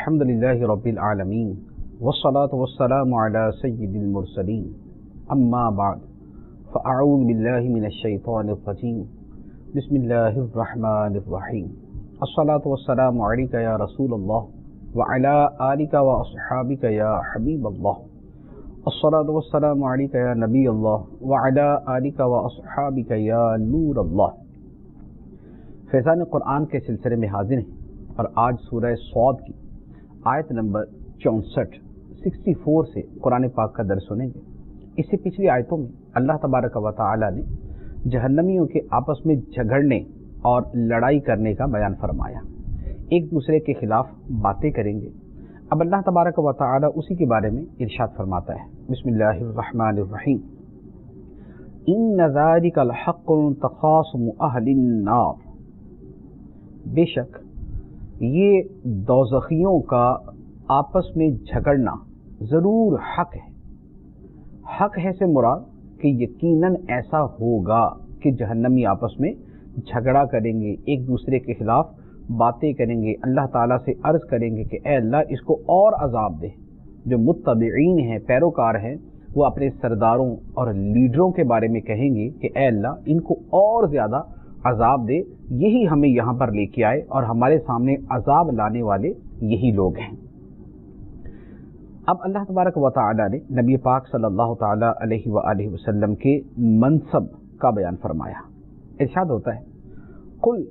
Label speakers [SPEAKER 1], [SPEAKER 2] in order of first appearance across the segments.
[SPEAKER 1] الحمدللہ رب العالمین والصلاة والسلام علی سید المرسلین اما بعد فاعوذ باللہ من الشیطان الرجیم بسم اللہ الرحمن الرحیم الصلاة والسلام علیک یا رسول اللہ وعلی آلک واصحابک یا حبیب اللہ الصلاة والسلام علیک یا نبی اللہ وعلی آلک واصحابک یا نور اللہ۔ فیضان قرآن کے سلسلے میں حاضر ہیں اور آج سورہ صاد کی آیت نمبر 64 سے قرآن پاک کا درس سنیں گے۔ اس سے پچھلی آیتوں میں اللہ تبارک و تعالی نے جہنمیوں کے آپس میں جھگڑنے اور لڑائی کرنے کا بیان فرمایا، ایک دوسرے کے خلاف باتیں کریں گے۔ اب اللہ تبارک و تعالی اسی کے بارے میں ارشاد فرماتا ہے، بسم اللہ الرحمن الرحیم، ان ذلک الحق تخاصم اہل النار، بے شک یہ دوزخیوں کا آپس میں جھگڑنا ضرور حق ہے۔ حق ہے سے مراد کہ یقیناً ایسا ہوگا کہ جہنمی آپس میں جھگڑا کریں گے، ایک دوسرے کے خلاف باتیں کریں گے، اللہ تعالیٰ سے عرض کریں گے کہ اے اللہ اس کو اور عذاب دے۔ جو متبعین ہیں، پیروکار ہیں، وہ اپنے سرداروں اور لیڈروں کے بارے میں کہیں گے کہ اے اللہ ان کو اور زیادہ عذاب دے، یہی ہمیں یہاں پر لے کے آئے اور ہمارے سامنے عذاب لانے والے یہی لوگ ہیں۔ اب اللہ تبارک و تعالی نے نبی پاک صلی اللہ تعالی علیہ وآلہ وسلم کے منصب کا بیان فرمایا۔ ارشاد ہوتا ہے، قل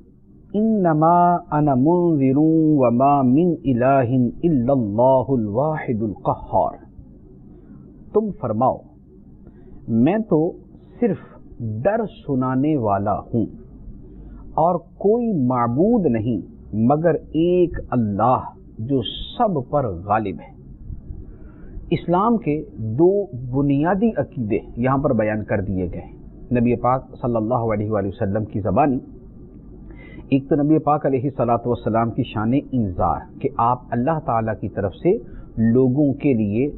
[SPEAKER 1] انما انا منذر وما من الہ الا اللہ الواحد القہار، تم فرماؤ میں تو صرف ڈر سنانے والا ہوں اور کوئی معبود نہیں مگر ایک اللہ جو سب پر غالب ہے۔ اسلام کے دو بنیادی عقیدے یہاں پر بیان کر دیے گئے نبی پاک صلی اللہ علیہ وآلہ وسلم کی زبانی۔ ایک تو نبی پاک علیہ الصلاۃ والسلام کی شان انذار کہ آپ اللہ تعالیٰ کی طرف سے لوگوں کے لیے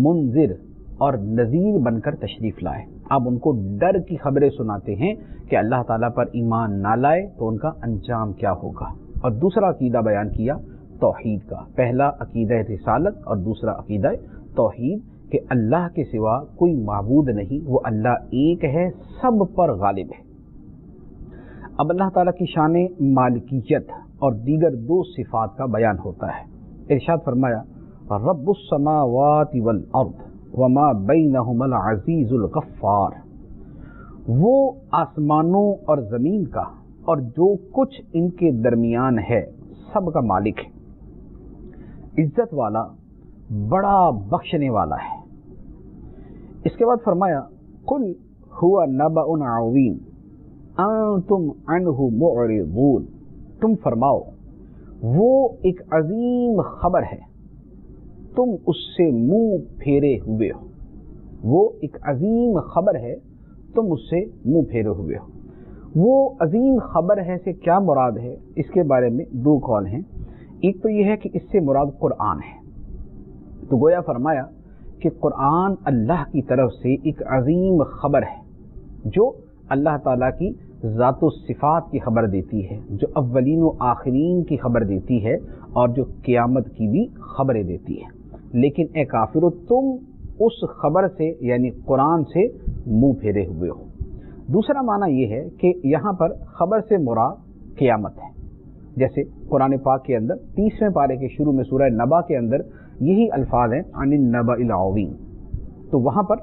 [SPEAKER 1] منذر اور نذیر بن کر تشریف لائے۔ آپ ان کو ڈر کی خبریں سناتے ہیں کہ اللہ تعالیٰ پر ایمان نہ لائے تو ان کا انجام کیا ہوگا۔ اور دوسرا عقیدہ بیان کیا توحید کا، پہلا عقیدہ رسالت اور دوسرا عقیدہ توحید کہ اللہ کے سوا کوئی معبود نہیں، وہ اللہ ایک ہے، سب پر غالب ہے۔ اب اللہ تعالیٰ کی شان مالکیت اور دیگر دو صفات کا بیان ہوتا ہے۔ ارشاد فرمایا، رب السماوات والارض وما بینہما العزیز الغفار، وہ آسمانوں اور زمین کا اور جو کچھ ان کے درمیان ہے سب کا مالک ہے، عزت والا، بڑا بخشنے والا ہے۔ اس کے بعد فرمایا، قل هو نبأ عظیم انتم عنہ معرضون، تم فرماؤ وہ ایک عظیم خبر ہے، تم اس سے منہ پھیرے ہوئے ہو۔ وہ ایک عظیم خبر ہے، تم اس سے منہ پھیرے ہوئے ہو۔ وہ عظیم خبر ہے سے کیا مراد ہے، اس کے بارے میں دو قول ہیں۔ ایک تو یہ ہے کہ اس سے مراد قرآن ہے، تو گویا فرمایا کہ قرآن اللہ کی طرف سے ایک عظیم خبر ہے جو اللہ تعالیٰ کی ذات و صفات کی خبر دیتی ہے، جو اولین و آخرین کی خبر دیتی ہے اور جو قیامت کی بھی خبریں دیتی ہے۔ لیکن اے کافرو، تم اس خبر سے یعنی قرآن سے منہ پھیرے ہوئے ہو۔ دوسرا معنی یہ ہے کہ یہاں پر خبر سے مراد قیامت ہے، جیسے قرآن پاک کے اندر 30ویں پارے کے شروع میں سورہ نبا کے اندر یہی الفاظ ہیں، عن النبأ العظیم، تو وہاں پر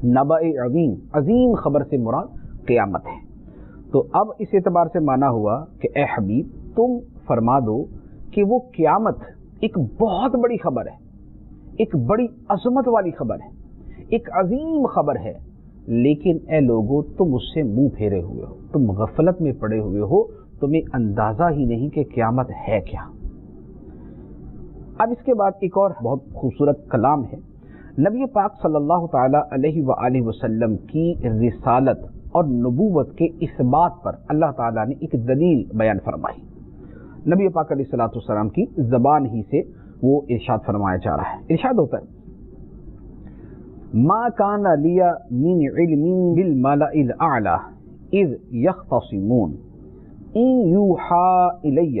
[SPEAKER 1] نبأ عظیم، عظیم خبر سے مراد قیامت ہے۔ تو اب اس اعتبار سے معنی ہوا کہ اے حبیب تم فرما دو کہ وہ قیامت ایک بہت بڑی خبر ہے، ایک بڑی عظمت والی خبر ہے، ایک عظیم خبر ہے، لیکن اے لوگو تم اس سے منہ پھیرے ہوئے ہو، تم غفلت میں پڑے ہوئے ہو، تمہیں اندازہ ہی نہیں کہ قیامت ہے کیا۔ اب اس کے بعد ایک اور بہت خوبصورت کلام ہے نبی پاک صلی اللہ تعالی علیہ وآلہ وسلم کی رسالت اور نبوت کے اس بات پر اللہ تعالیٰ نے ایک دلیل بیان فرمائی۔ نبی پاک علیہ الصلوۃ والسلام کی زبان ہی سے وہ ارشاد فرمایا جا رہا ہے۔ ارشاد ہوتا ہے، ما کان لی من علم بالملأ الاعلی اذ یختصمون ان یوحى الی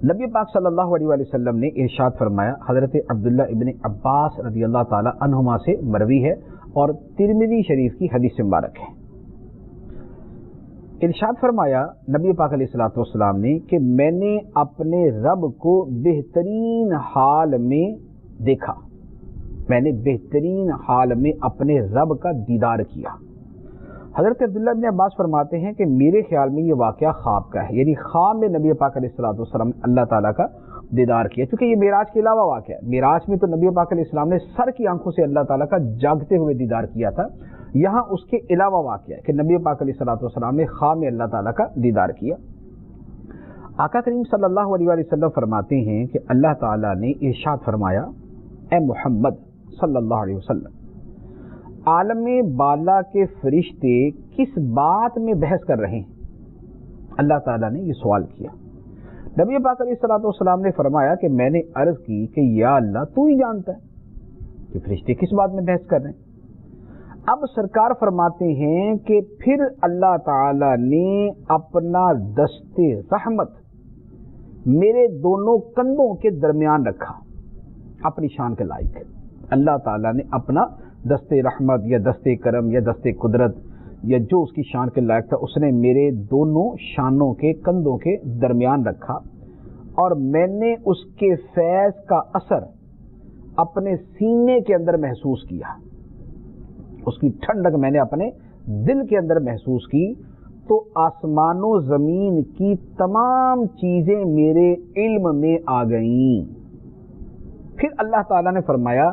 [SPEAKER 1] نبی پاک صلی اللہ علیہ وسلم نے ارشاد فرمایا، حضرت عبداللہ ابن عباس رضی اللہ تعالی عنہما سے مروی ہے اور ترمذی شریف کی حدیث مبارک ہے، ارشاد فرمایا نبی پاک علیہ الصلوۃ والسلام نے کہ میں نے اپنے رب کو بہترین حال میں دیکھا، میں نے بہترین حال میں اپنے رب کا دیدار کیا۔ حضرت عبداللہ ابن عباس فرماتے ہیں کہ میرے خیال میں یہ واقعہ خواب کا ہے، یعنی خواب میں نبی پاک علیہ الصلوۃ والسلام نے اللہ تعالیٰ کا دیدار کیا، کیونکہ یہ معراج کے علاوہ واقعہ ہے۔ معراج میں تو نبی پاک علیہ السلام نے سر کی آنکھوں سے اللہ تعالیٰ کا جاگتے ہوئے دیدار کیا تھا، یہاں اس کے علاوہ واقعہ ہے کہ نبی پاک علیہ الصلوۃ والسلام نے خواب میں اللہ تعالیٰ کا دیدار کیا۔ آقا کریم صلی اللہ علیہ وسلم فرماتے ہیں کہ اللہ تعالیٰ نے ارشاد فرمایا، اے محمد صلی اللہ علیہ وسلم، عالم بالا کے فرشتے کس بات میں بحث کر رہے ہیں؟ اللہ تعالیٰ نے یہ سوال کیا۔ نبی پاک علیہ الصلوۃ والسلام نے فرمایا کہ میں نے عرض کی کہ یا اللہ تو ہی جانتا ہے کہ فرشتے کس بات میں بحث کر رہے ہیں۔ اب سرکار فرماتے ہیں کہ پھر اللہ تعالیٰ نے اپنا دست رحمت میرے دونوں کندھوں کے درمیان رکھا، اپنی شان کے لائق۔ اللہ تعالیٰ نے اپنا دست رحمت یا دست کرم یا دست قدرت یا جو اس کی شان کے لائق تھا اس نے میرے دونوں شانوں کے کندھوں کے درمیان رکھا، اور میں نے اس کے فیض کا اثر اپنے سینے کے اندر محسوس کیا، اس کی ٹھنڈک میں نے اپنے دل کے اندر محسوس کی، تو آسمان و زمین کی تمام چیزیں میرے علم میں آ گئیں۔ پھر اللہ تعالیٰ نے فرمایا،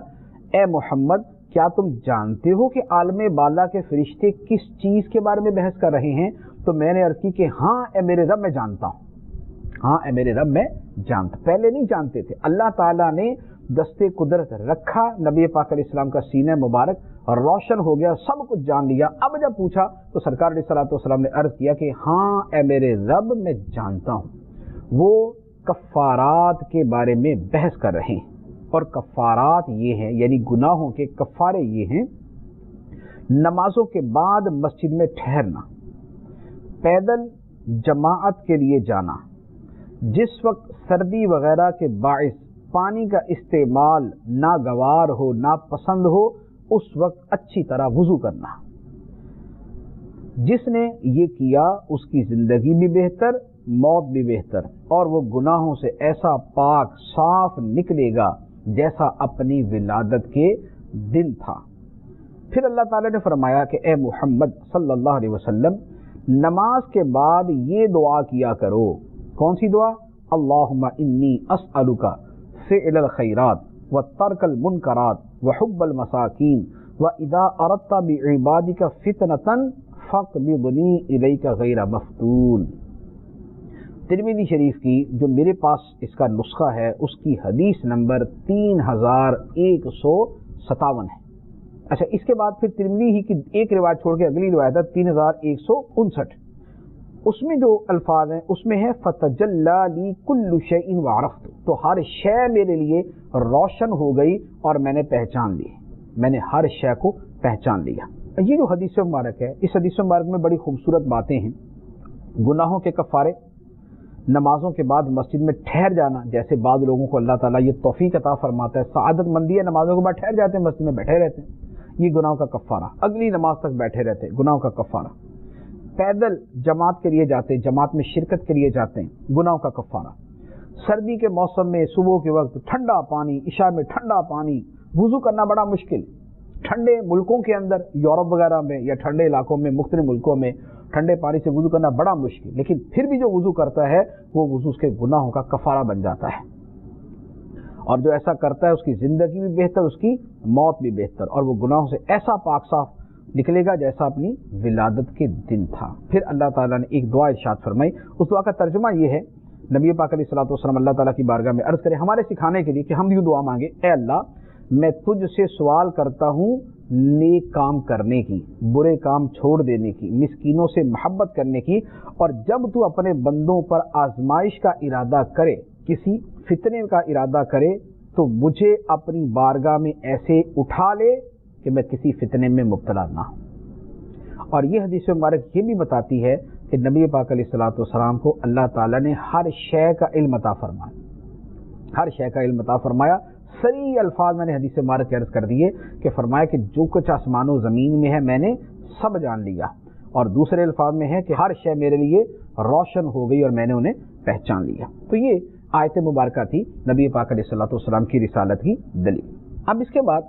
[SPEAKER 1] اے محمد کیا تم جانتے ہو کہ عالم بالا کے فرشتے کس چیز کے بارے میں بحث کر رہے ہیں؟ تو میں نے عرض کی کہ ہاں اے میرے رب میں جانتا ہوں، ہاں اے میرے رب میں جانتا۔ پہلے نہیں جانتے تھے، اللہ تعالیٰ نے دست قدرت رکھا، نبی پاک علیہ السلام کا سینہ مبارک روشن ہو گیا، سب کچھ جان لیا۔ اب جب پوچھا تو سرکار علیہ الصلوۃ والسلام نے عرض کیا کہ ہاں اے میرے رب میں جانتا ہوں۔ وہ کفارات کے بارے میں بحث کر رہے ہیں، اور کفارات یہ ہیں، یعنی گناہوں کے کفارے یہ ہیں، نمازوں کے بعد مسجد میں ٹھہرنا، پیدل جماعت کے لیے جانا، جس وقت سردی وغیرہ کے باعث پانی کا استعمال ناگوار ہو، ناپسند ہو، اس وقت اچھی طرح وضو کرنا۔ جس نے یہ کیا اس کی زندگی بھی بہتر، موت بھی بہتر، اور وہ گناہوں سے ایسا پاک صاف نکلے گا جیسا اپنی ولادت کے دن تھا۔ پھر اللہ تعالیٰ نے فرمایا کہ اے محمد صلی اللہ علیہ وسلم، نماز کے بعد یہ دعا کیا کرو۔ کون سی دعا؟ اللہم انی اسألک فعل الخیرات وترک المنکرات وحب المساکین واذا اردت بعبادک فتنۃ فاقبضنی الیک غیر مفتون۔ ترمذی شریف کی جو میرے پاس اس کا نسخہ ہے اس کی حدیث نمبر 3157 ہے۔ اچھا، اس کے بعد پھر ترمذی ہی کی ایک روایت چھوڑ کے اگلی روایت ہے 3159، اس میں جو الفاظ ہیں اس میں ہے فتجلی لی کل شیء وعرفت، تو ہر شے میرے لیے روشن ہو گئی اور میں نے پہچان لی، میں نے ہر شے کو پہچان لیا۔ یہ جو حدیث مبارک ہے، اس حدیث مبارک میں بڑی خوبصورت باتیں ہیں، گناہوں کے کفارے، نمازوں کے بعد مسجد میں ٹھہر جانا، جیسے بعض لوگوں کو اللہ تعالیٰ یہ توفیق عطا فرماتا ہے، سعادت مندی ہے، نمازوں کے بعد ٹھہر جاتے ہیں، مسجد میں بیٹھے رہتے ہیں، یہ گناہوں کا کفارہ، اگلی نماز تک بیٹھے رہتے ہیں، گناہوں کا کفارہ۔ پیدل جماعت کے لیے جاتے ہیں، جماعت میں شرکت کے لیے جاتے ہیں، گناہوں کا کفارہ۔ سردی کے موسم میں صبح کے وقت ٹھنڈا پانی، عشاء میں ٹھنڈا پانی، وضو کرنا بڑا مشکل، ٹھنڈے ملکوں کے اندر، یورپ وغیرہ میں یا ٹھنڈے علاقوں میں، مختلف ملکوں میں ٹھنڈے پانی سے وضو کرنا بڑا مشکل، لیکن پھر بھی جو وضو کرتا ہے وہ وضو اس کے گناہوں کا کفارہ بن جاتا ہے، اور جو ایسا کرتا ہے اس کی زندگی بھی بہتر، اس کی موت بھی بہتر، اور وہ گناہوں سے ایسا پاک صاف نکلے گا جیسا اپنی ولادت کے دن تھا۔ پھر اللہ تعالیٰ نے ایک دعا ارشاد فرمائی، اس دعا کا ترجمہ یہ ہے، نبی پاک علیہ الصلوۃ والسلام اللہ تعالیٰ کی بارگاہ میں عرض کرے ہمارے سکھانے کے لیے کہ ہم یوں دعا مانگے، اے اللہ میں تجھ سے سوال کرتا ہوں نیک کام کرنے کی، برے کام چھوڑ دینے کی، مسکینوں سے محبت کرنے کی، اور جب تو اپنے بندوں پر آزمائش کا ارادہ کرے، کسی فتنے کا ارادہ کرے، تو مجھے اپنی بارگاہ میں ایسے اٹھا لے کہ میں کسی فتنے میں مبتلا نہ ہوں۔ اور یہ حدیث مبارک یہ بھی بتاتی ہے کہ نبی پاک علیہ الصلوۃ والسلام کو اللہ تعالیٰ نے ہر شے کا علم عطا فرمایا، ہر شے کا علم عطا فرمایا۔ صریح الفاظ میں نے حدیث مبارک عرض کر دیے کہ فرمایا کہ جو کچھ آسمان و زمین میں ہے میں نے سب جان لیا، اور دوسرے الفاظ میں ہے کہ ہر شے میرے لیے روشن ہو گئی اور میں نے انہیں پہچان لیا۔ تو یہ آیت مبارکہ تھی نبی پاک علیہ الصلوۃ والسلام کی رسالت کی دلیل۔ اب اس کے بعد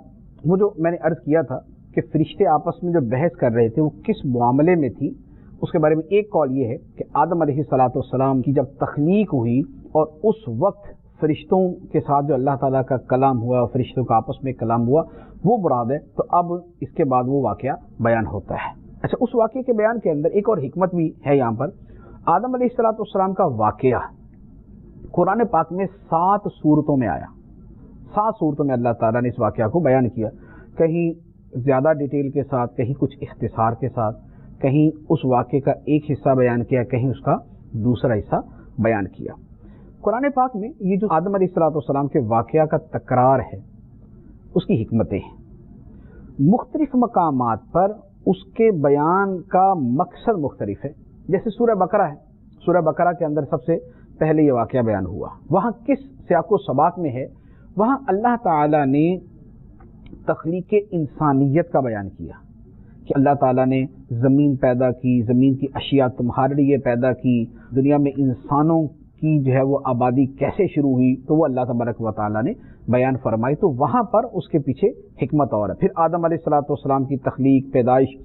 [SPEAKER 1] وہ جو میں نے عرض کیا تھا کہ فرشتے آپس میں جو بحث کر رہے تھے وہ کس معاملے میں تھی، اس کے بارے میں ایک قول یہ ہے کہ آدم علیہ الصلوۃ والسلام کی جب تخلیق ہوئی اور اس وقت فرشتوں کے ساتھ جو اللہ تعالیٰ کا کلام ہوا، فرشتوں کا آپس میں کلام ہوا، وہ مراد ہے۔ تو اب اس کے بعد وہ واقعہ بیان ہوتا ہے۔ اچھا، اس واقعے کے بیان کے اندر ایک اور حکمت بھی ہے یہاں پر۔ آدم علیہ الصلوۃ والسلام کا واقعہ قرآن پاک میں 7 صورتوں میں آیا، 7 صورتوں میں اللہ تعالیٰ نے اس واقعہ کو بیان کیا، کہیں زیادہ ڈیٹیل کے ساتھ، کہیں کچھ اختصار کے ساتھ، کہیں اس واقعے کا ایک حصہ بیان کیا، کہیں اس کا دوسرا حصہ بیان کیا۔ قرآن پاک میں یہ جو آدم علیہ الصلوۃ والسلام کے واقعہ کا تکرار ہے، اس کی حکمتیں ہیں۔ مختلف مقامات پر اس کے بیان کا مقصد مختلف ہے۔ جیسے سورہ بقرہ ہے، سورہ بقرہ کے اندر سب سے پہلے یہ واقعہ بیان ہوا، وہاں کس سیاق و سباق میں ہے؟ وہاں اللہ تعالیٰ نے تخلیق انسانیت کا بیان کیا کہ اللہ تعالیٰ نے زمین پیدا کی، زمین کی اشیاء تمہارے لیے پیدا کی، دنیا میں انسانوں کی جو ہے وہ آبادی کیسے شروع ہوئی، تو وہ اللہ تبارک و تعالیٰ نے بیان فرمائی۔ تو وہاں پر اس کے پیچھے حکمت اور ہے۔ پھر آدم علیہ الصلوۃ والسلام کی تخلیق، پیدائش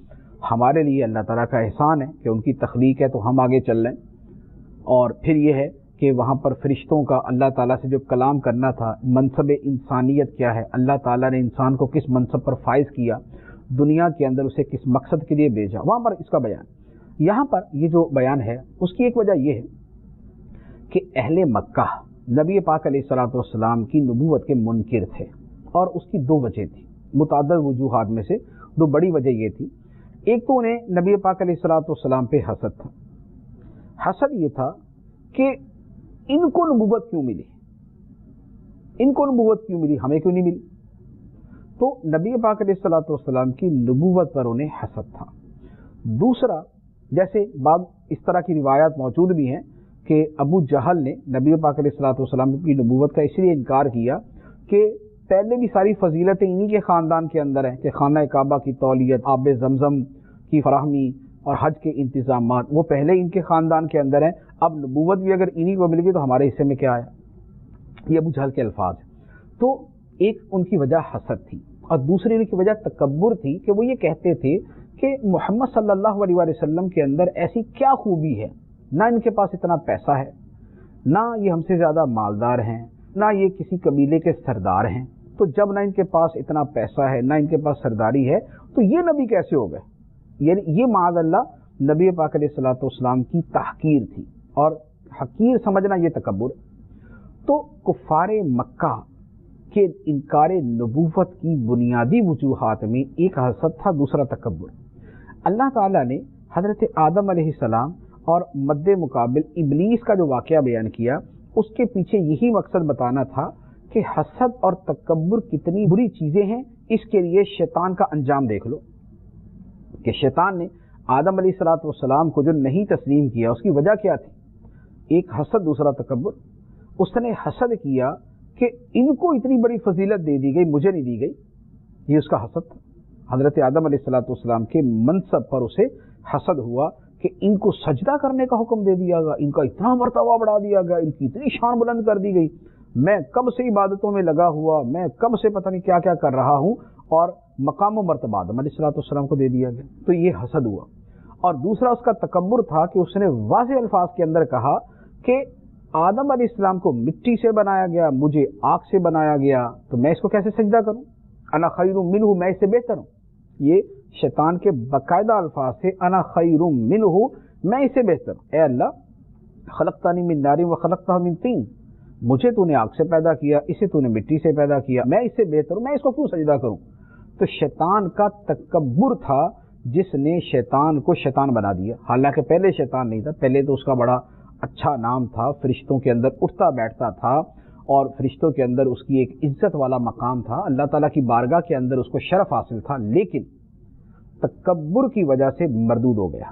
[SPEAKER 1] ہمارے لیے اللہ تعالیٰ کا احسان ہے کہ ان کی تخلیق ہے تو ہم آگے چل رہے ہیں۔ اور پھر یہ ہے کہ وہاں پر فرشتوں کا اللہ تعالیٰ سے جو کلام کرنا تھا، منصب انسانیت کیا ہے، اللہ تعالیٰ نے انسان کو کس منصب پر فائز کیا، دنیا کے اندر اسے کس مقصد کے لیے بھیجا، وہاں پر اس کا بیان۔ یہاں پر یہ جو بیان ہے اس کی ایک وجہ یہ ہے کہ اہل مکہ نبی پاک علیہ الصلوۃ والسلام کی نبوت کے منکر تھے، اور اس کی 2 وجہ تھی، متعدد وجوہات میں سے 2 بڑی وجہ یہ تھی۔ ایک تو انہیں نبی پاک علیہ الصلوۃ والسلام پہ حسد تھا۔ حسد یہ تھا کہ ان کو نبوت کیوں ملی، ان کو نبوت کیوں ملی، ہمیں کیوں نہیں ملی؟ تو نبی پاک علیہ الصلوۃ والسلام کی نبوت پر انہیں حسد تھا۔ دوسرا، جیسے بعض اس طرح کی روایات موجود بھی ہیں کہ ابو جہل نے نبی پاک علیہ الصلوۃ والسلام کی نبوت کا اس لیے انکار کیا کہ پہلے بھی ساری فضیلتیں انہی کے خاندان کے اندر ہیں، کہ خانہ کعبہ کی تولیت، آب زمزم کی فراہمی اور حج کے انتظامات وہ پہلے ان کے خاندان کے اندر ہیں، اب نبوت بھی اگر انہی کو مل گئی تو ہمارے حصے میں کیا آیا؟ یہ ابو جہل کے الفاظ ہیں۔ تو ایک ان کی وجہ حسد تھی، اور دوسری ان کی وجہ تکبر تھی کہ وہ یہ کہتے تھے کہ محمد صلی اللہ علیہ وسلم کے اندر ایسی کیا خوبی ہے، نہ ان کے پاس اتنا پیسہ ہے، نہ یہ ہم سے زیادہ مالدار ہیں، نہ یہ کسی قبیلے کے سردار ہیں، تو جب نہ ان کے پاس اتنا پیسہ ہے، نہ ان کے پاس سرداری ہے، تو یہ نبی کیسے ہو گئے؟ یعنی یہ معاذ اللہ نبی پاک علیہ الصلوۃ والسلام کی تحقیر تھی، اور حقیر سمجھنا یہ تکبر۔ تو کفار مکہ کے انکار نبوت کی بنیادی وجوہات میں ایک حسد تھا، دوسرا تکبر۔ اللہ تعالیٰ نے حضرت آدم علیہ السلام اور مد مقابل ابلیس کا جو واقعہ بیان کیا، اس کے پیچھے یہی مقصد بتانا تھا کہ حسد اور تکبر کتنی بری چیزیں ہیں۔ اس کے لیے شیطان کا انجام دیکھ لو کہ شیطان نے آدم علیہ الصلوۃ والسلام کو جو نہیں تسلیم کیا، اس کی وجہ کیا تھی؟ ایک حسد، دوسرا تکبر۔ اس نے حسد کیا کہ ان کو اتنی بڑی فضیلت دے دی گئی، مجھے نہیں دی گئی، یہ اس کا حسد تھا۔ حضرت آدم علیہ الصلوۃ والسلام کے منصب پر اسے حسد ہوا کہ ان کو سجدہ کرنے کا حکم دے دیا گیا، ان کا اتنا مرتبہ بڑھا دیا گیا، ان کی اتنی شان بلند کر دی گئی، میں کب سے عبادتوں میں لگا ہوا، میں کب سے پتہ نہیں کیا کیا کر رہا ہوں، اور مقام و مرتبہ آدم علیہ الصلوۃ والسلام کو دے دیا گیا، تو یہ حسد ہوا۔ اور دوسرا اس کا تکبر تھا کہ اس نے واضح الفاظ کے اندر کہا کہ آدم علیہ السلام کو مٹی سے بنایا گیا، مجھے آگ سے بنایا گیا، تو میں اس کو کیسے سجدہ کروں؟ انا خیر منہ، میں اس سے بہتر ہوں۔ یہ شیطان کے باقاعدہ الفاظ سے، انا خیر منہ، میں اس سے بہتر ہوں۔ اے اللہ، خلقتنی من نار و خلقتہ من طین، مجھے تو نے آگ سے پیدا کیا، اسے تو نے مٹی سے پیدا کیا، میں اس سے بہتر ہوں، میں اس کو کیوں سجدہ کروں؟ تو شیطان کا تکبر تھا جس نے شیطان کو شیطان بنا دیا، حالانکہ پہلے شیطان نہیں تھا، پہلے تو اس کا بڑا اچھا نام تھا، فرشتوں کے اندر اٹھتا بیٹھتا تھا، اور فرشتوں کے اندر اس کی ایک عزت والا مقام تھا، اللہ تعالیٰ کی بارگاہ کے اندر اس کو شرف حاصل تھا، لیکن تکبر کی وجہ سے مردود ہو گیا،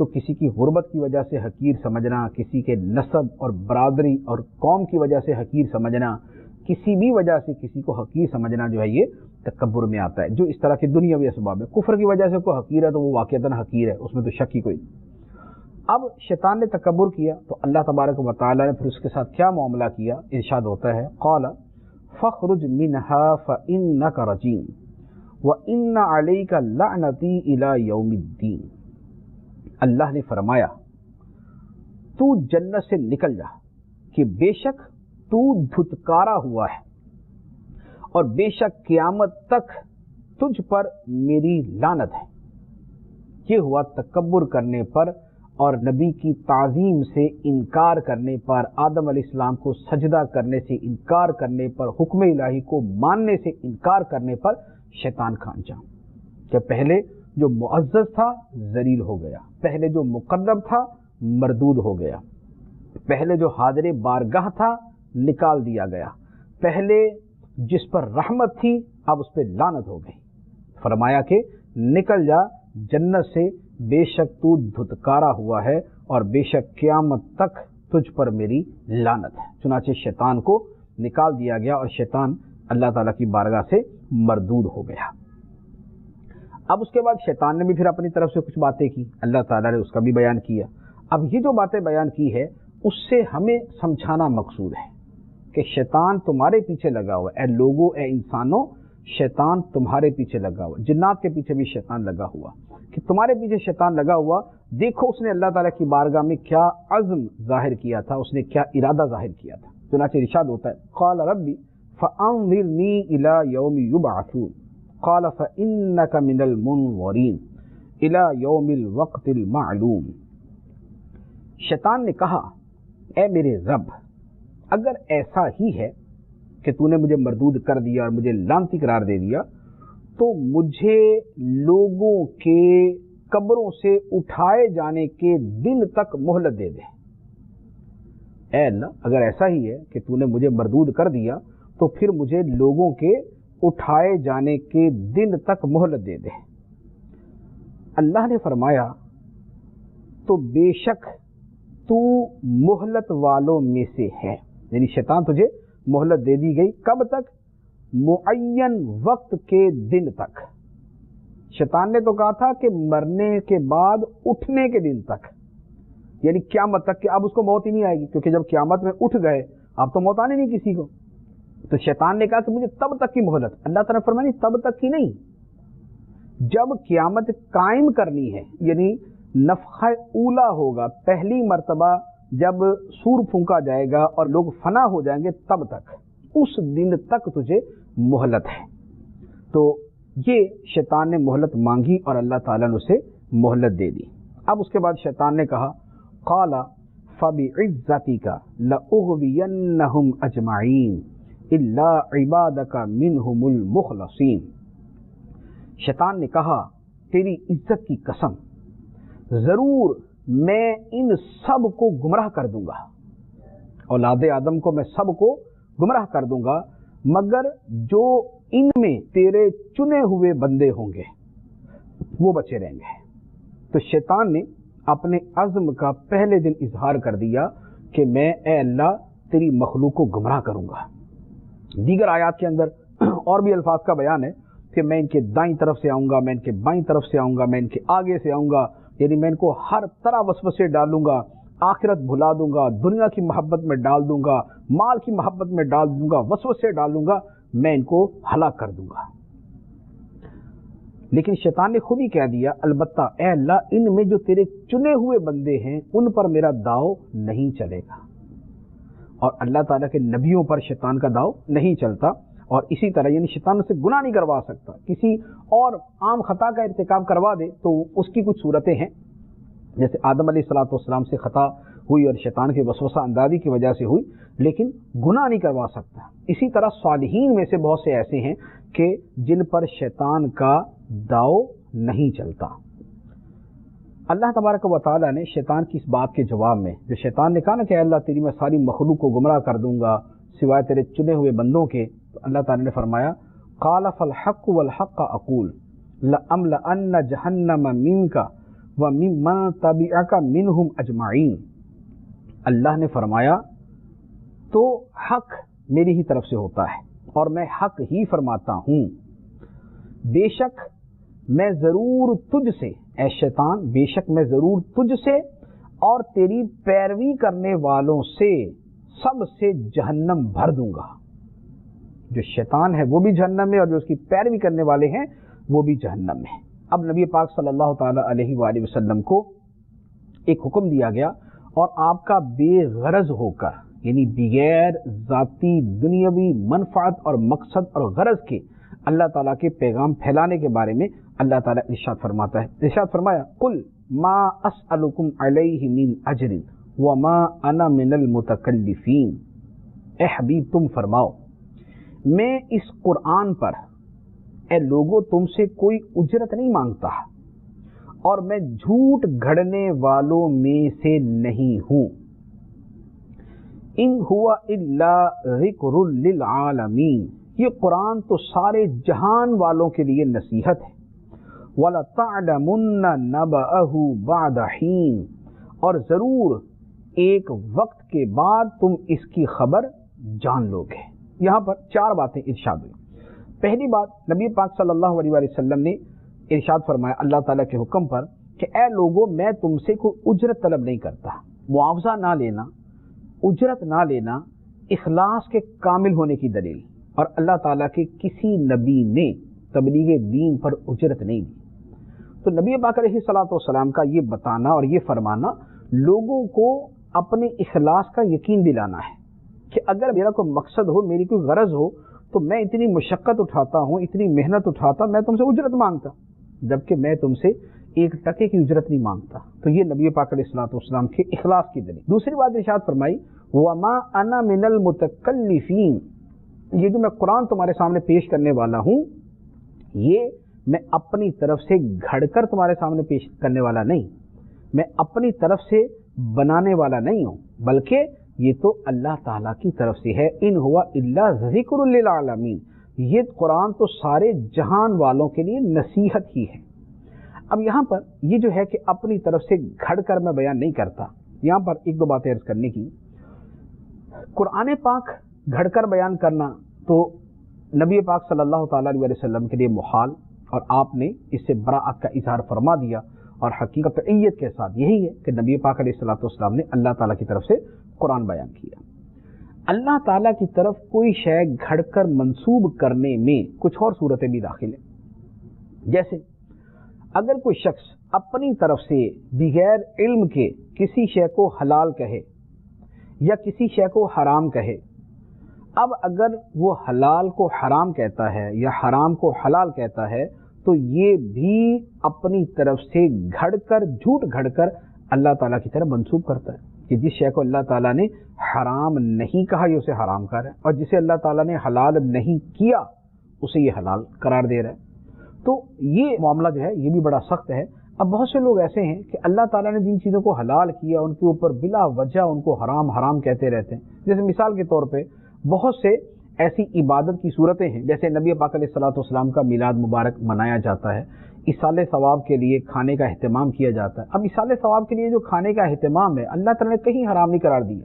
[SPEAKER 1] تو کسی کی غربت کی وجہ سے حقیر سمجھنا، کسی کے نسب اور برادری اور قوم کی وجہ سے حقیر سمجھنا، کسی بھی وجہ سے کسی کو حقیر سمجھنا جو ہے یہ تکبر میں آتا ہے. جو اس طرح کے دنیاوی اسباب ہے، کفر کی وجہ سے کوئی حقیر ہے تو وہ واقعتاً حقیر ہے، اس میں تو شک ہی کوئی نہیں. اب شیطان نے تکبر کیا تو اللہ تبارک و تعالیٰ نے پھر اس کے ساتھ کیا معاملہ کیا. ارشاد ہوتا ہے قال فاخرج منها فإنك رجيم وإن عليك لعنتي إلى يوم الدين. اللہ نے فرمایا تو جنت سے نکل جا کہ بے شک تو دھتکارا ہوا ہے اور بے شک قیامت تک تجھ پر میری لعنت ہے. یہ ہوا تکبر کرنے پر اور نبی کی تعظیم سے انکار کرنے پر، آدم علیہ السلام کو سجدہ کرنے سے انکار کرنے پر، حکم الہی کو ماننے سے انکار کرنے پر شیطان کا انجام. کہ پہلے جو معزز تھا ذلیل ہو گیا، پہلے جو مقرب تھا مردود ہو گیا، پہلے جو حاضر بارگاہ تھا نکال دیا گیا، پہلے جس پر رحمت تھی اب اس پہ لعنت ہو گئی. فرمایا کہ نکل جا جنت سے، بے شک تو دھتکارا ہوا ہے اور بے شک قیامت تک تجھ پر میری لعنت ہے. چنانچہ شیطان کو نکال دیا گیا اور شیطان اللہ تعالیٰ کی بارگاہ سے مردود ہو گیا. اب اس کے بعد شیطان نے بھی پھر اپنی طرف سے کچھ باتیں کی، اللہ تعالیٰ نے اس کا بھی بیان کیا. اب یہ جو باتیں بیان کی ہے اس سے ہمیں سمجھانا مقصود ہے کہ شیطان تمہارے پیچھے لگا ہوا ہے. اے لوگوں، اے انسانوں، شیطان تمہارے پیچھے لگا ہوا. جنات کے پیچھے بھی شیطان لگا ہوا کہ تمہارے پیچھے شیطان لگا ہوا. دیکھو اس نے اللہ تعالیٰ کی بارگاہ میں کیا عزم ظاہر کیا تھا، اس نے کیا ارادہ ظاہر کیا تھا. چنانچہ ارشاد ہوتا ہے قال ربی فانظرنی الی یوم یبعثون قال فانک من المنظرین الی یوم الوقت المعلوم. شیطان نے کہا اے میرے رب، اگر ایسا ہی ہے کہ تو نے مجھے مردود کر دیا اور مجھے لعنتی قرار دے دیا تو مجھے لوگوں کے قبروں سے اٹھائے جانے کے دن تک مہلت دے دے. اے اللہ، اگر ایسا ہی ہے کہ تو نے مجھے مردود کر دیا تو پھر مجھے لوگوں کے اٹھائے جانے کے دن تک مہلت دے دے. اللہ نے فرمایا تو بے شک تو مہلت والوں میں سے ہے. یعنی شیطان تجھے مہلت دے دی گئی. کب تک؟ معین وقت کے دن تک. شیطان نے تو کہا تھا کہ مرنے کے بعد اٹھنے کے دن تک، یعنی قیامت تک، کہ اب اس کو موت ہی نہیں آئے گی، کیونکہ جب قیامت میں اٹھ گئے اب تو موت آنے نہیں کسی کو. تو شیطان نے کہا کہ مجھے تب تک کی مہلت. اللہ تعالیٰ نے فرمایا تب تک کی نہیں، جب قیامت قائم کرنی ہے، یعنی نفخہ اولا ہوگا، پہلی مرتبہ جب سور پھونکا جائے گا اور لوگ فنا ہو جائیں گے، تب تک، اس دن تک تجھے مہلت ہے. تو یہ شیطان نے مہلت مانگی اور اللہ تعالیٰ نے اسے مہلت دے دی. اب اس کے بعد شیطان نے کہا قال فبعزتک لأغوینہم اجمعین الا عبادک منہم المخلصین. شیطان نے کہا تیری عزت کی قسم، ضرور میں ان سب کو گمراہ کر دوں گا، اولاد آدم کو میں سب کو گمراہ کر دوں گا، مگر جو ان میں تیرے چنے ہوئے بندے ہوں گے وہ بچے رہیں گے. تو شیطان نے اپنے عزم کا پہلے دن اظہار کر دیا کہ میں اے اللہ تیری مخلوق کو گمراہ کروں گا. دیگر آیات کے اندر اور بھی الفاظ کا بیان ہے کہ میں ان کے دائیں طرف سے آؤں گا، میں ان کے بائیں طرف سے آؤں گا، میں ان کے آگے سے آؤں گا، یعنی میں ان کو ہر طرح وسوسے ڈالوں گا، آخرت بھلا دوں گا، دنیا کی محبت میں ڈال دوں گا، مال کی محبت میں ڈال دوں گا، وسوسے ڈالوں گا، میں ان کو ہلاک کر دوں گا. لیکن شیطان نے خود ہی کہہ دیا البتہ اے اللہ ان میں جو تیرے چنے ہوئے بندے ہیں ان پر میرا داؤ نہیں چلے گا. اور اللہ تعالیٰ کے نبیوں پر شیطان کا داؤ نہیں چلتا. اور اسی طرح یعنی شیطان سے گناہ نہیں کروا سکتا، کسی اور عام خطا کا ارتکاب کروا دے تو اس کی کچھ صورتیں ہیں، جیسے آدم علیہ السلام سے خطا ہوئی اور شیطان کے وسوسہ اندازی کی وجہ سے ہوئی، لیکن گناہ نہیں کروا سکتا. اسی طرح صالحین میں سے بہت سے ایسے ہیں کہ جن پر شیطان کا داؤ نہیں چلتا. اللہ تبارک و تعالیٰ نے شیطان کی اس بات کے جواب میں، جو شیطان نے کہا نا کہ اللہ تیری میں ساری مخلوق کو گمراہ کر دوں گا سوائے تیرے چنے ہوئے بندوں کے، تو اللہ تعالیٰ نے فرمایا قال فالحق والحق اقول لأملأن جہنم منک وَمِمَّن تَبِعَكَ مِنْهُمْ أَجْمَعِينَ، اللہ نے فرمایا تو حق میری ہی طرف سے ہوتا ہے اور میں حق ہی فرماتا ہوں، بے شک میں ضرور تجھ سے، اے شیطان بے شک میں ضرور تجھ سے اور تیری پیروی کرنے والوں سے سب سے جہنم بھر دوں گا۔ جو شیطان ہے وہ بھی جہنم میں اور جو اس کی پیروی کرنے والے ہیں وہ بھی جہنم میں۔ اب نبی پاک صلی اللہ تعالی علیہ وآلہ وسلم کو ایک حکم دیا گیا اور آپ کا بے غرض ہو کر، یعنی بغیر ذاتی دنیاوی منفعت اور مقصد اور غرض کے اللہ تعالیٰ کے پیغام پھیلانے کے بارے میں اللہ تعالیٰ ارشاد فرماتا ہے، ارشاد فرمایا قل ما اسألکم علیہ من اجر وما انا من المتکلفین، اے حبیب تم فرماؤ میں اس قرآن پر اے لوگو تم سے کوئی اجرت نہیں مانگتا اور میں جھوٹ گھڑنے والوں میں سے نہیں ہوں، ان ہوا الا ذکر للعالمین، یہ قرآن تو سارے جہان والوں کے لیے نصیحت ہے، وَلَتَعْلَمُنَّ نَبَأَهُ بَعْدَ حِينٍ، اور ضرور ایک وقت کے بعد تم اس کی خبر جان لو گے۔ یہاں پر چار باتیں ارشاد ہوئی۔ پہلی بات، نبی پاک صلی اللہ علیہ وآلہ وسلم نے ارشاد فرمایا اللہ تعالیٰ کے حکم پر کہ اے لوگو میں تم سے کوئی اجرت طلب نہیں کرتا، معاوضہ نہ لینا، اجرت نہ لینا اخلاص کے کامل ہونے کی دلیل، اور اللہ تعالیٰ کے کسی نبی نے تبلیغ دین پر اجرت نہیں دی۔ تو نبی پاک علیہ الصلوۃ والسلام کا یہ بتانا اور یہ فرمانا لوگوں کو اپنے اخلاص کا یقین دلانا ہے کہ اگر میرا کوئی مقصد ہو، میری کوئی غرض ہو، تو میں اتنی مشقت اٹھاتا ہوں، اتنی محنت اٹھاتا، میں تم سے اجرت مانگتا، جبکہ میں تم سے ایک ٹکے کی اجرت نہیں مانگتا۔ تو یہ نبی پاک علیہ الصلوۃ والسلام کے اخلاص کی دلیل۔ دوسری بات ارشاد فرمائی وَمَا أَنَا مِنَ الْمُتَكَلِّفِينَ، یہ جو میں قرآن تمہارے سامنے پیش کرنے والا ہوں یہ میں اپنی طرف سے گھڑ کر تمہارے سامنے پیش کرنے والا نہیں، میں اپنی طرف سے بنانے والا نہیں ہوں، بلکہ یہ تو اللہ تعالیٰ کی طرف سے ہے، ان ہوا الا ذکر للعالمین، یہ قرآن تو سارے جہان والوں کے لیے نصیحت ہی ہے۔ اب یہاں پر یہ جو ہے کہ اپنی طرف سے گھڑ کر میں بیان نہیں کرتا، یہاں پر ایک دو باتیں عرض کرنے کی۔ قرآن پاک گھڑ کر بیان کرنا تو نبی پاک صلی اللہ تعالیٰ علیہ وسلم کے لیے محال، اور آپ نے اس سے براءت کا اظہار فرما دیا، اور حقیقت قطعیت کے ساتھ یہی ہے کہ نبی پاک علیہ الصلوۃ والسلام نے اللہ تعالیٰ کی طرف سے قرآن بیان کیا۔ اللہ تعالیٰ کی طرف کوئی شے گھڑ کر منسوب کرنے میں کچھ اور صورتیں بھی داخل ہیں، جیسے اگر کوئی شخص اپنی طرف سے بغیر علم کے کسی شے کو حلال کہے یا کسی شے کو حرام کہے، اب اگر وہ حلال کو حرام کہتا ہے یا حرام کو حلال کہتا ہے تو یہ بھی اپنی طرف سے گھڑ کر، جھوٹ گھڑ کر اللہ تعالیٰ کی طرف منسوب کرتا ہے کہ جس شے کو اللہ تعالیٰ نے حرام نہیں کہا یہ اسے حرام کر رہا ہے، اور جسے اللہ تعالیٰ نے حلال نہیں کیا اسے یہ حلال قرار دے رہا ہے۔ تو یہ معاملہ جو ہے یہ بھی بڑا سخت ہے۔ اب بہت سے لوگ ایسے ہیں کہ اللہ تعالیٰ نے جن چیزوں کو حلال کیا ان کے اوپر بلا وجہ ان کو حرام حرام کہتے رہتے ہیں۔ جیسے مثال کے طور پہ بہت سے ایسی عبادت کی صورتیں ہیں، جیسے نبی پاک علیہ الصلوۃ والسلام کا میلاد مبارک منایا جاتا ہے، ایصال ثواب کے لیے کھانے کا اہتمام کیا جاتا ہے۔ اب ایصال ثواب کے لیے جو کھانے کا اہتمام ہے اللہ تعالیٰ نے کہیں حرام نہیں قرار دیا۔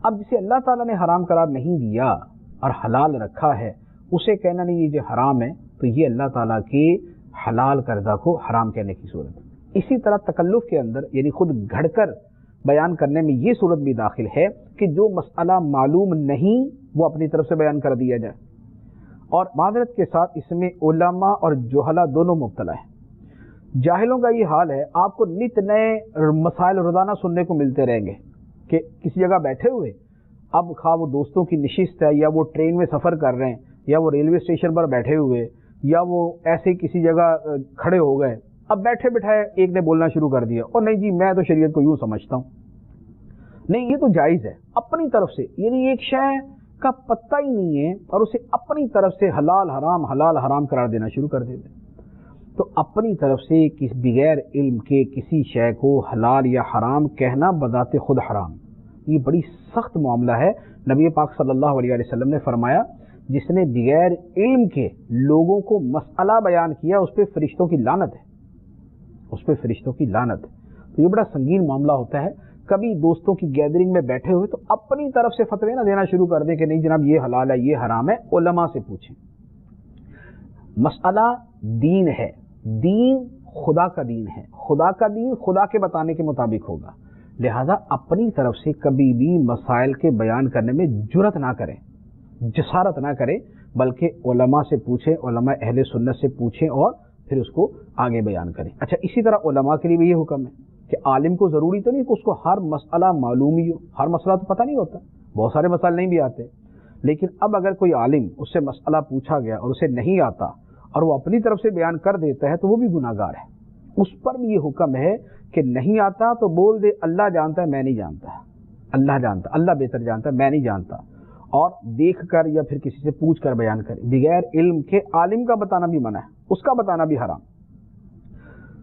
[SPEAKER 1] اب جسے اللہ تعالیٰ نے حرام قرار نہیں دیا اور حلال رکھا ہے اسے کہنا نہیں یہ جو حرام ہے، تو یہ اللہ تعالیٰ کے حلال کردہ کو حرام کہنے کی صورت ہے۔ اسی طرح تکلف کے اندر یعنی خود گھڑ کر بیان کرنے میں یہ صورت بھی داخل ہے کہ جو مسئلہ معلوم نہیں وہ اپنی طرف سے بیان کر دیا جائے، اور معذرت کے ساتھ اس میں علماء اور جہلا دونوں مبتلا ہیں۔ جاہلوں کا یہ حال ہے، آپ کو نت نئے مسائل روزانہ سننے کو ملتے رہیں گے کہ کسی جگہ بیٹھے ہوئے، اب خواہ وہ دوستوں کی نشست ہے یا وہ ٹرین میں سفر کر رہے ہیں یا وہ ریلوے اسٹیشن پر بیٹھے ہوئے یا وہ ایسے کسی جگہ کھڑے ہو گئے، اب بیٹھے بٹھائے ایک نے بولنا شروع کر دیا، اور نہیں جی میں تو شریعت کو یوں سمجھتا ہوں، نہیں یہ تو جائز ہے اپنی طرف سے، یعنی ایک شے کا پتہ ہی نہیں ہے اور اسے اپنی طرف سے حلال حرام قرار دینا شروع کر دیتے۔ تو اپنی طرف سے بغیر علم کے کسی شے کو حلال یا حرام کہنا بذات خود حرام، یہ بڑی سخت معاملہ ہے۔ نبی پاک صلی اللہ علیہ وسلم نے فرمایا جس نے بغیر علم کے لوگوں کو مسئلہ بیان کیا اس پہ فرشتوں کی لعنت ہے، اس پہ فرشتوں کی لعنت. تو یہ بڑا سنگین معاملہ ہوتا ہے. کبھی دوستوں کی گیدرنگ میں بیٹھے ہوئے تو اپنی طرف سے فتوے نہ دینا شروع کر دیں کہ نہیں جناب یہ حلال ہے یہ حرام ہے. علماء سے پوچھیں. مسئلہ دین ہے, دین خدا کا دین ہے, خدا کا دین خدا کے بتانے کے مطابق ہوگا. لہذا اپنی طرف سے کبھی بھی مسائل کے بیان کرنے میں جرأت نہ کریں, جسارت نہ کریں, بلکہ علماء سے پوچھیں, علماء اہل سنت سے پوچھیں اور پھر اس کو آگے بیان کریں. اچھا, اسی طرح علماء کے لیے بھی یہ حکم ہے کہ عالم کو ضروری تو نہیں کہ اس کو ہر مسئلہ معلوم ہی ہو. ہر مسئلہ تو پتہ نہیں ہوتا, بہت سارے مسائل نہیں بھی آتے. لیکن اب اگر کوئی عالم اس سے مسئلہ پوچھا گیا اور اسے نہیں آتا اور وہ اپنی طرف سے بیان کر دیتا ہے تو وہ بھی گناہ گار ہے. اس پر بھی یہ حکم ہے کہ نہیں آتا تو بول دے اللہ جانتا ہے میں نہیں جانتا, اللہ جانتا, اللہ بہتر جانتا ہے میں نہیں جانتا, اور دیکھ کر یا پھر کسی سے پوچھ کر بیان کرے. بغیر علم کے عالم کا بتانا بھی منع ہے, اس کا بتانا بھی حرام.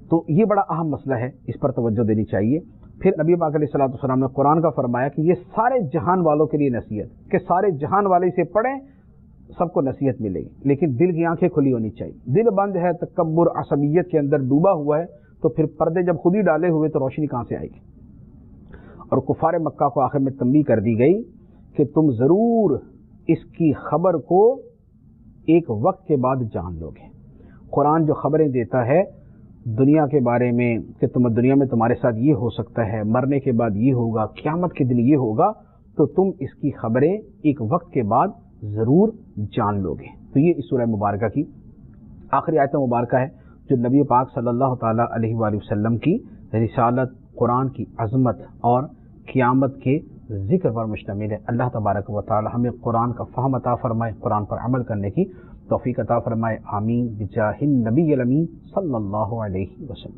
[SPEAKER 1] تو یہ بڑا اہم مسئلہ ہے, اس پر توجہ دینی چاہیے. پھر نبی پاک علیہ الصلوۃ والسلام نے قرآن کا فرمایا کہ یہ سارے جہان والوں کے لیے نصیحت, کہ سارے جہان والے اسے پڑھیں, سب کو نصیحت ملے گی. لیکن دل کی آنکھیں کھلی ہونی چاہیے. دل بند ہے, تکبر عصبیت کے اندر ڈوبا ہوا ہے, تو پھر پردے جب خود ہی ڈالے ہوئے تو روشنی کہاں سے آئے گی. اور کفار مکہ کو آخر میں تنبیہ کر دی گئی کہ تم ضرور اس کی خبر کو ایک وقت کے بعد جان لو گے. قرآن جو خبریں دیتا ہے دنیا کے بارے میں کہ تم دنیا میں تمہارے ساتھ یہ ہو سکتا ہے, مرنے کے بعد یہ ہوگا, قیامت کے دن یہ ہوگا, تو تم اس کی خبریں ایک وقت کے بعد ضرور جان لو گے. تو یہ اس سورہ مبارکہ کی آخری آیت مبارکہ ہے جو نبی پاک صلی اللہ تعالیٰ علیہ وآلہ وسلم کی رسالت, قرآن کی عظمت اور قیامت کے ذکر پر مشتمل ہے. اللہ تبارک و تعالی ہمیں قرآن کا فہم عطا فرمائے, قرآن پر عمل کرنے کی توفیق عطا فرمائے. آمین بجاہ النبی الامین صلی اللہ علیہ وسلم.